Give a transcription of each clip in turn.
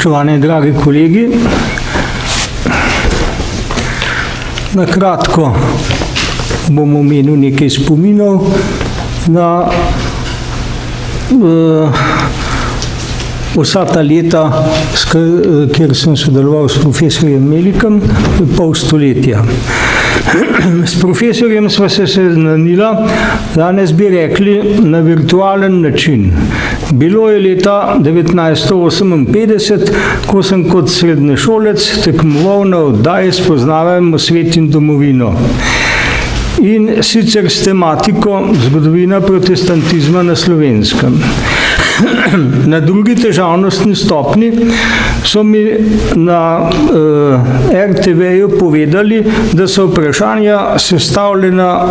Spoštovani dragi kolegi, na kratko bom omenil nekaj spominov na vsa ta leta, kjer sem sodeloval s profesorjem Melikom, pol stoletja. S profesorjem sva se seznanila, danes bi rekli, na virtualen način. Bilo je leta 1958, ko sem kot srednješolec tekmoval na oddaji Spoznavajmo svet in domovino. In sicer s tematiko Zgodovina protestantizma na Slovenskem. Na drugi težavnostni stopni so mi na RTV-ju povedali, da so vprašanja sestavljena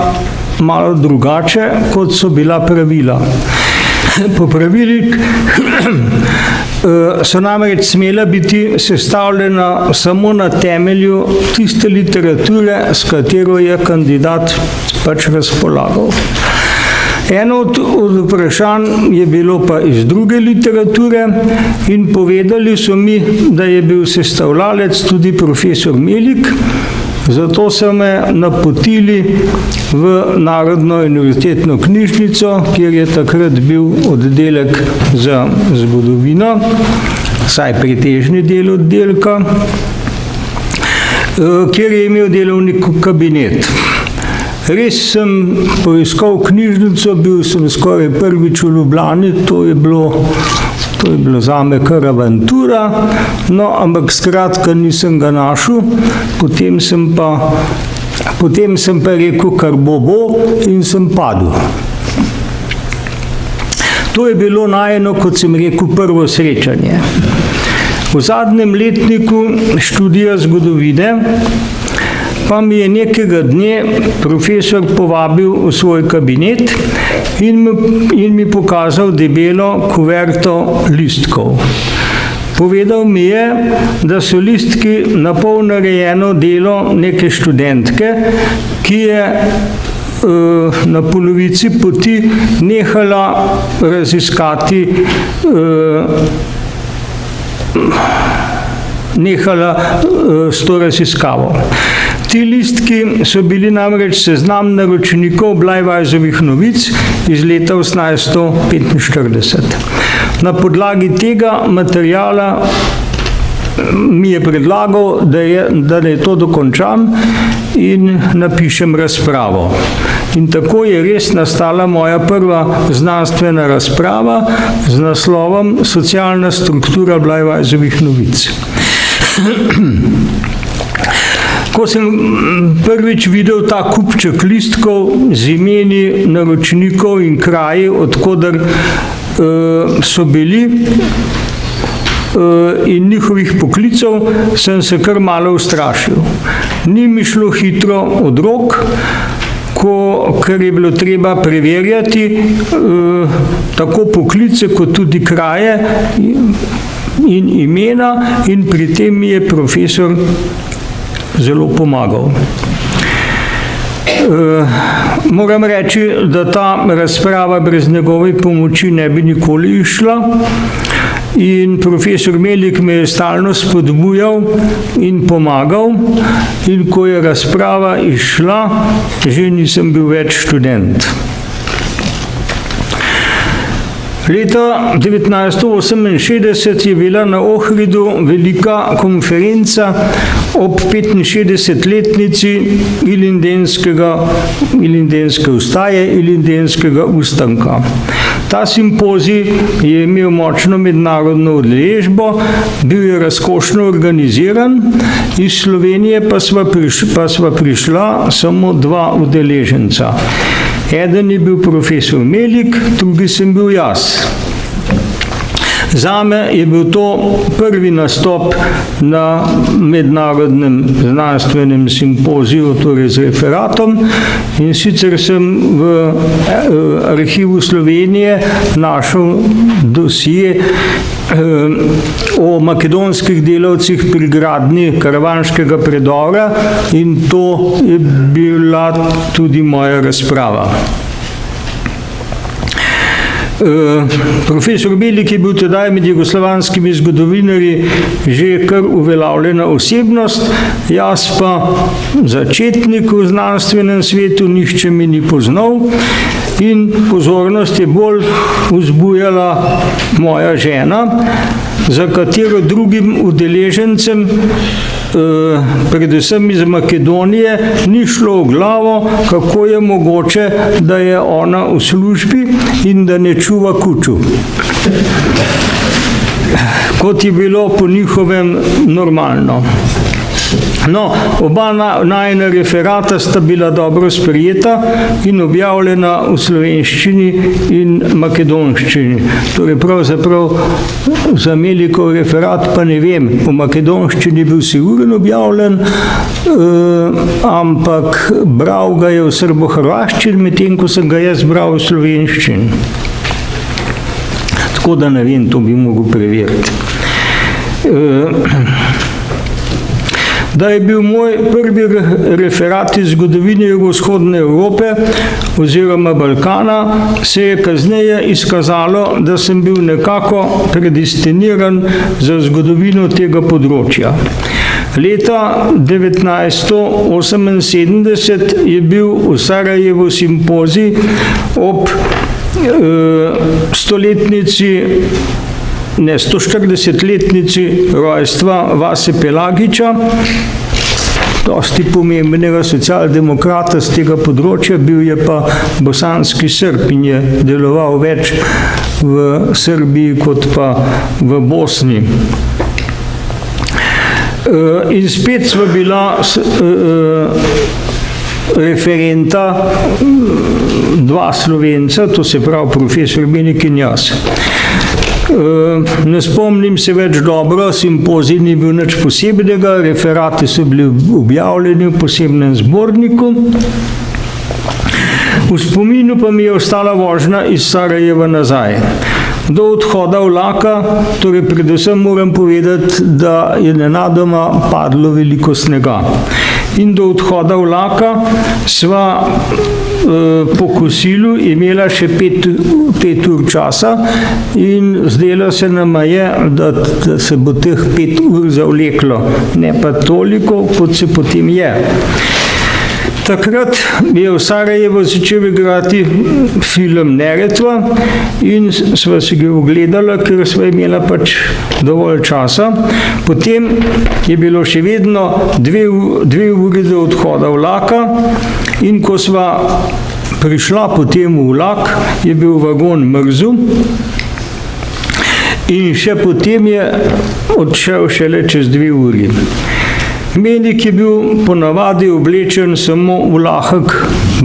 malo drugače, kot so bila pravila. Po pravilih so namreč smela biti sestavljena samo na temelju tiste literature, s katero je kandidat pač razpolagal. Eno od vprašanj je bilo pa iz druge literature in povedali so mi, da je bil sestavljalec tudi profesor Melik, zato so me napotili v Narodno univerzitetno knjižnico, kjer je takrat bil oddelek za zgodovino, vsaj pretežni del oddelka, kjer je imel delovni kabinet. Res sem poiskal knjižnico, bil sem skoraj prvič v Ljubljani, to je bilo zame kar avantura, no, ampak skratka nisem ga našel, potem sem pa rekel, kar bo in sem padel. To je bilo najino, kot sem rekel, prvo srečanje. V zadnjem letniku študija zgodovine pa mi je nekega dne profesor povabil v svoj kabinet in mi pokazal debelo kuverto listkov. Povedal mi je, da so listki na pol narejeno delo neke študentke, ki je na polovici poti nehala raziskati, s to raziskavo. Ti listki so bili namreč seznam naročnikov Blajvajzovih novic iz leta 1845. Na podlagi tega materijala mi je predlagal, da je to dokončam in napišem razpravo. In tako je res nastala moja prva znanstvena razprava z naslovom Socialna struktura Blajvajzovih novic. Ko sem prvič videl ta kupček listkov z imeni naročnikov in kraji, odkoder so bili in njihovih poklicev, sem se kar malo ustrašil. Ni mi šlo hitro od rok, ker je bilo treba preverjati tako poklice kot tudi kraje in imena, in pri tem mi je profesor zelo pomagal. Moram reči, da ta razprava brez njegove pomoči ne bi nikoli išla in profesor Melik me je stalno spodbujal in pomagal, in ko je razprava išla, že nisem bil več študent. Leta 1968 je bila na Ohridu velika konferenca ob 65-letnici Ilindenske ustaje, Ilindenskega ustanka. Ta simpozij je imel močno mednarodno udeležbo, bil je razkošno organiziran, iz Slovenije pa sva prišla samo dva udeleženca. Eden je bil profesor Melik, drugi sem bil jaz. Zame je bil to prvi nastop na mednarodnem znanstvenem simpoziju, torej z referatom, in sicer sem v arhivu Slovenije našel dosje o makedonskih delavcih pri gradnji karavanškega predora, in to je bila tudi moja razprava. Profesor Belik je bil tedaj med jugoslovanskimi zgodovinarji že kar uveljavljena osebnost, jaz pa začetnik v znanstvenem svetu, nihče mi ni poznal in pozornost je bolj vzbujala moja žena, za katero drugim udeležencem, predvsem iz Makedonije, ni šlo v glavo, kako je mogoče, da je ona v službi in da ne čuva kuču. Kot je bilo po njihovem normalno. No, oba najina referata sta bila dobro sprejeta in objavljena v slovenščini in makedonščini. Torej pravzaprav za Melikov referat pa ne vem, v makedonščini bil sigurno objavljen, ampak bral ga je v srbo-hrvaščini, medtem ko sem ga jaz bral v slovenščini. Tako da ne vem, to bi mogel preveriti. Da je bil moj prvi referat iz zgodovine jugovzhodne Evrope oziroma Balkana, se je kasneje izkazalo, da sem bil nekako predestiniran za zgodovino tega področja. Leta 1978 je bil v Sarajevu simpozij ob 140-letnici rojstva Vase Pelagića, dosti pomembnega socialdemokrata z tega področja, bil je pa bosanski Srb in je deloval več v Srbiji kot pa v Bosni. In spet sva bila referenta dva Slovenca, to se pravi profesor Belik in jaz. Ne spomnim se več dobro, simpozij ni bil nič posebnega, referati so bili objavljeni v posebnem zborniku. V spominu pa mi je ostala vožnja iz Sarajeva nazaj. Do odhoda vlaka, torej predvsem moram povedati, da je nenadoma padlo veliko snega. In do odhoda vlaka sva po kosilu imela še 5 ur časa in zdelo se nama je, da se bo teh 5 ur zavleklo, ne pa toliko, kot se potem je. Takrat je v Sarajevo začel igrati film Neretva in sva si ga ogledala, ker sva imela pač dovolj časa. Potem je bilo še vedno 2 uri do odhoda vlaka in ko sva prišla potem v vlak, je bil vagon mrzel in še potem je odšel šele čez 2 uri. Melik je bil ponavadi oblečen samo v lahek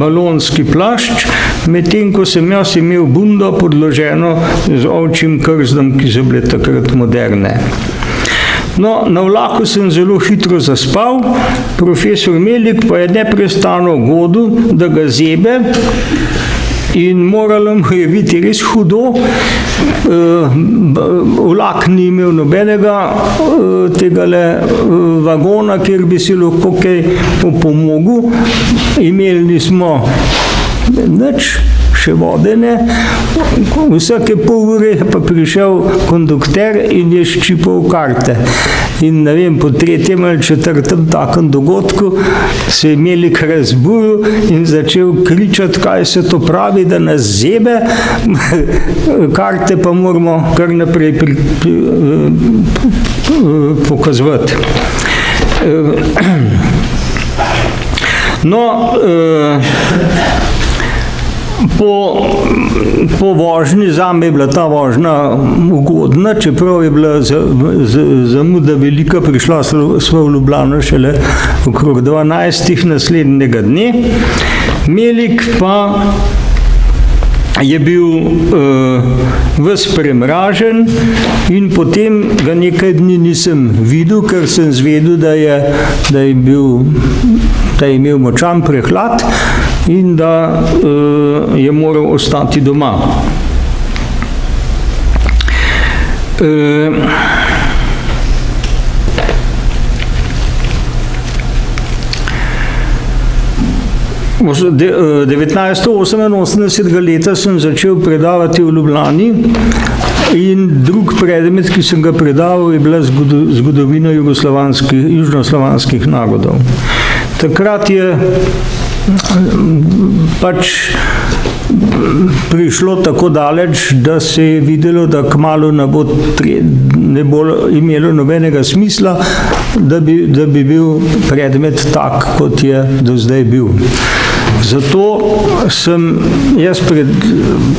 balonski plašč, medtem ko sem jaz imel bundo podloženo z ovčjim krzdom, ki so bile takrat moderne. No, na vlaku sem zelo hitro zaspal, profesor Melik pa je neprestano godil, da ga zebe, in moralo mu je biti res hudo. Vlak ni imel nobenega tegale vagona, kjer bi si lahko kaj pomogel. Imeli nismo nič, še vode ne. Vsake pol ure je pa prišel kondukter in je ščipal karte. In ne vem, po 3. ali 4. takem dogodku se je Melik razburil in začel kričati, kaj se to pravi, da nas zebe, karte pa moramo kar naprej pokazati. No, po vožnji, zame je bila ta vožnja ugodna, čeprav je bila zamuda velika, prišla sva v Ljubljano šele okrog 12. naslednjega dne. Melik pa je bil ves premražen in potem ga nekaj dni nisem videl, ker sem zvedel, da je imel močan prehlad in da je moral ostati doma. 1988 leta sem začel predavati v Ljubljani in drug predmet, ki sem ga predaval, je bila zgodovina južnoslovanskih narodov. Takrat je pač prišlo tako daleč, da se je videlo, da kmalu ne bo imelo nobenega smisla, da bi bil predmet tak, kot je do zdaj bil. Zato sem jaz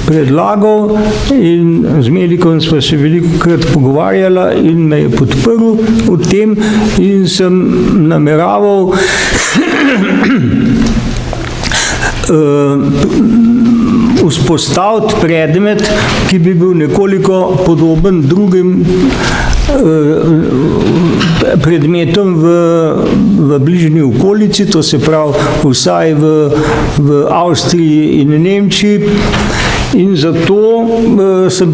predlagal in z Melikom sva se velikokrat pogovarjala in me je podprl v tem in sem nameraval vzpostaviti predmet, ki bi bil nekoliko podoben drugim predmetom v bližnji okolici, to se pravi vsaj v Avstriji in Nemčiji. In zato sem,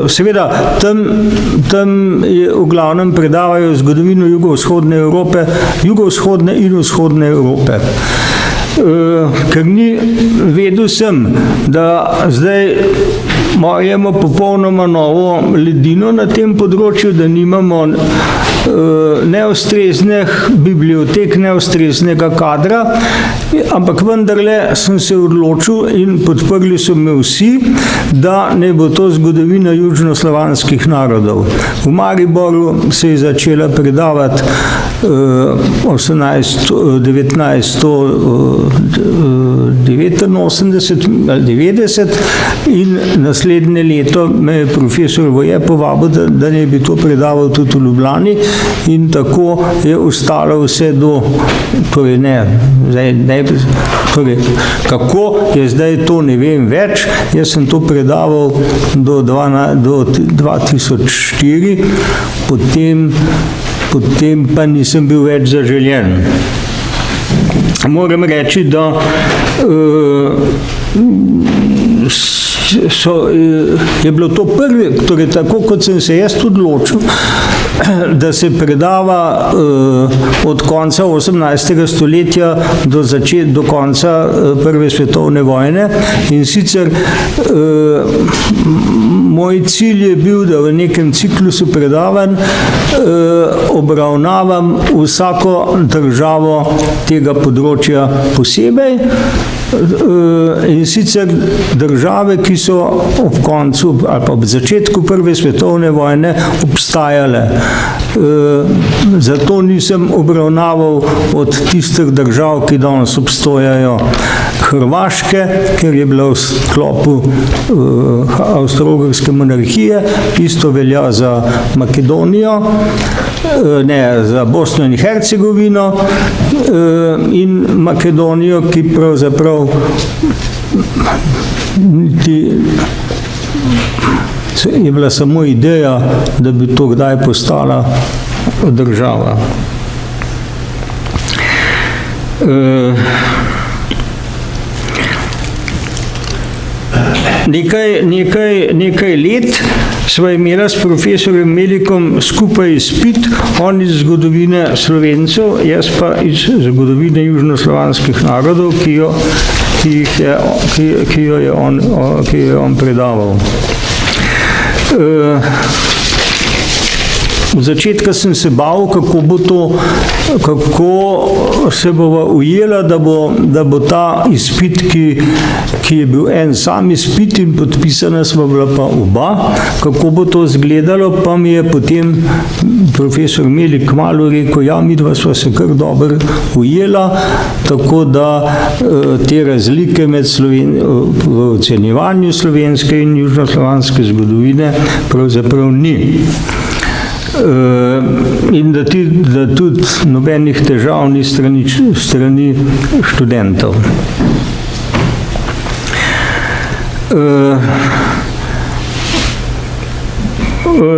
seveda, tam je v glavnem predavajo zgodovino jugovzhodne Evrope, jugovzhodne in vzhodne Evrope. Ker vedel sem, da zdaj imamo popolnoma novo ledino na tem področju, da nimamo neustreznih bibliotek, neustreznega kadra, ampak vendarle sem se odločil in podprli so me vsi, da ne bo to zgodovina južnoslovanskih narodov. V Mariboru se je začela predavati 1989 ali 90 in naslednje leto me je profesor Voje povabil, da ne bi to predaval tudi v Ljubljani in tako je ostalo vse do, kako je zdaj to ne vem več, jaz sem to predaval do 2004, potem pa nisem bil več zaželjen. Moram reči, da je bilo to prvi, torej tako kot sem se jaz odločil, da se predava od konca 18. stoletja do konca Prve svetovne vojne in sicer moj cilj je bil, da v nekem ciklusu predavanj obravnavam vsako državo tega področja posebej in sicer države, ki so ob koncu ali pa ob začetku Prve svetovne vojne obstajale. Zato nisem obravnaval od tistih držav, ki danes obstojajo, Hrvaške, ker je bila v sklopu Avstro-Ogrske monarhije, isto velja za Makedonijo, za Bosno in Hercegovino in Makedonijo, ki pravzaprav je bila samo ideja, da bi to kdaj postala država. Nekaj let sva imela s profesorjem Melikom skupaj izpit, on iz zgodovine Slovencev, jaz pa iz zgodovine južnoslovanskih narodov, ki jo je on predaval. Od začetka sem se bal, kako se bova ujela, da bo ta izpit, ki je bil en sam izpit in podpisana sva bila pa oba, kako bo to izgledalo, pa mi je potem profesor Melik kmalu rekel, ja, midva sva se kar dobro ujela, tako da te razlike v ocenjevanju slovenske in južnoslovanske zgodovine pravzaprav ni. In da tudi nobenih težav ni strani študentov.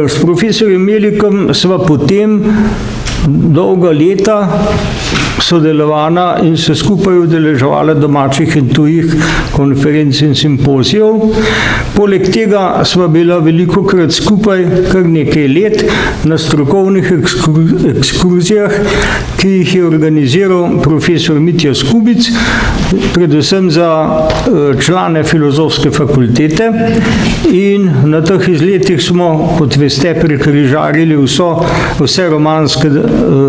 S profesorjem Melikom sva potem dolga leta sodelovala in se skupaj udeleževala domačih in tujih konferenc in simpozijev. Poleg tega sva bila velikokrat skupaj kar nekaj let na strokovnih ekskurzijah, ki jih je organiziral profesor Mitja Skubic, predvsem za člane Filozofske fakultete, in na teh izletih smo, kot veste, prekrižarili vse romanske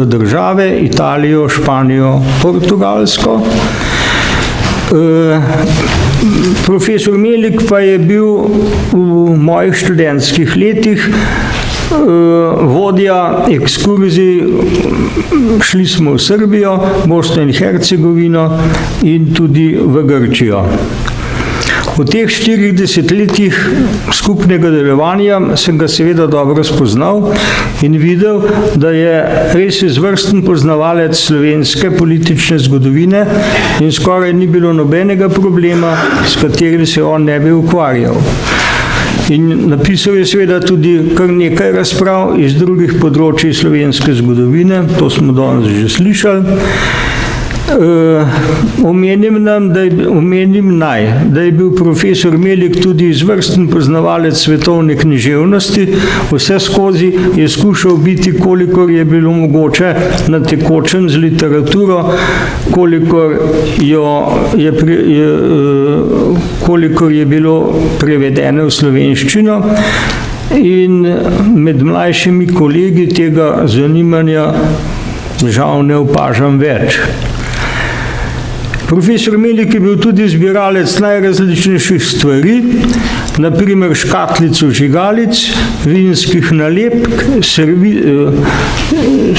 države, Italijo, Španijo, Portugalsko. Profesor Melik pa je bil v mojih študentskih letih vodja ekskurzij. Šli smo v Srbijo, Bosno in Hercegovino in tudi v Grčijo. V teh 40 letih skupnega delovanja sem ga seveda dobro spoznal in videl, da je res izvrsten poznavalec slovenske politične zgodovine in skoraj ni bilo nobenega problema, s katerim se on ne bi ukvarjal. In napisal je seveda tudi kar nekaj razprav iz drugih področij slovenske zgodovine, to smo danes že slišali. Omenim naj, da je bil profesor Melik tudi izvrsten poznavalec svetovne književnosti, vse skozi je skušal biti, kolikor je bilo mogoče, na tekočem z literaturo, kolikor je bilo prevedeno v slovenščino, in med mlajšimi kolegi tega zanimanja žal ne opažam več. Profesor Melik je bil tudi zbiralec najrazličnejših stvari, na primer škatlic vžigalic, vinskih nalepk,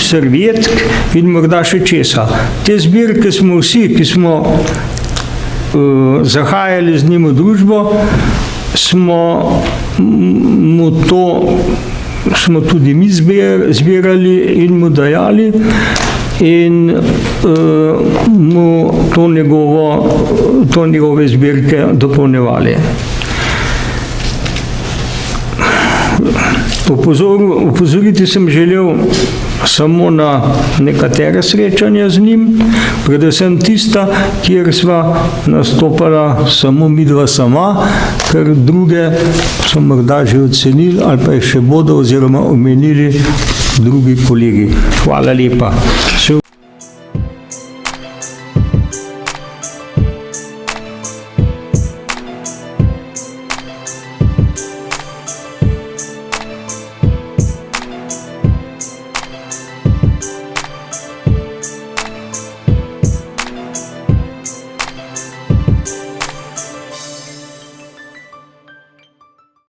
servietk in morda še česa. Te zbirke smo vsi, ki smo zahajali z njim v družbo, smo tudi mi zbirali in mu dajali in mu to njegove zbirke dopolnjevali. Opozoriti sem želel samo na nekatere srečanja z njim, predvsem tista, kjer sva nastopala samo midva sama, ker druge so morda že ocenili ali pa jih še bodo oziroma omenili drugi kolegi. Hvala lepa.